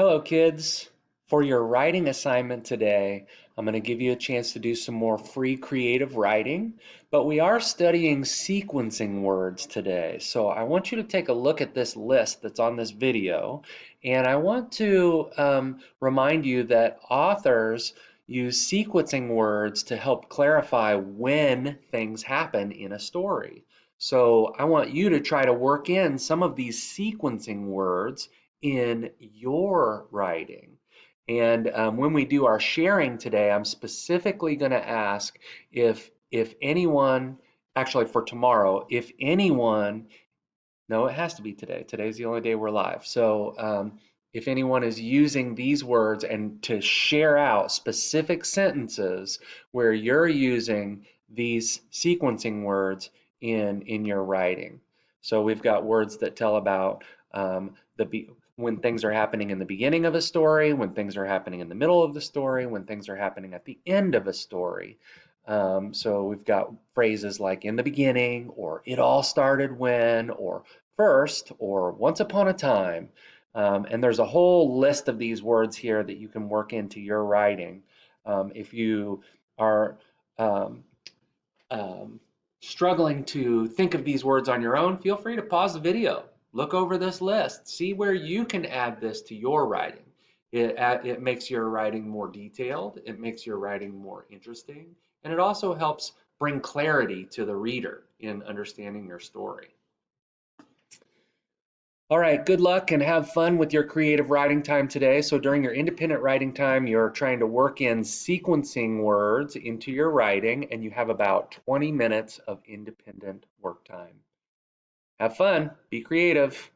Hello, kids. For your writing assignment today, I'm going to give you a chance to do some more free creative writing, but we are studying sequencing words today. So I want you to take a look at this list that's on this video, and I want to remind you that authors use sequencing words to help clarify when things happen in a story. So I want you to try to work in some of these sequencing words in your writing. And when we do our sharing today, I'm specifically going to ask if anyone, actually for tomorrow, if anyone, no, it has to be today. Today's the only day we're live. So if anyone is using these words and to share out specific sentences where you're using these sequencing words in your writing. So we've got words that tell about when things are happening in the beginning of a story, when things are happening in the middle of the story, when things are happening at the end of a story. So we've got phrases like in the beginning, or it all started when, or first, or once upon a time. And there's a whole list of these words here that you can work into your writing. If you are um, um, struggling to think of these words on your own, feel free to pause the video, look over this list, see where you can add this to your writing. It makes your writing more detailed, it makes your writing more interesting, and it also helps bring clarity to the reader in understanding your story. All right, good luck and have fun with your creative writing time today. So during your independent writing time, you're trying to work in sequencing words into your writing, and you have about 20 minutes of independent work time. Have fun, be creative.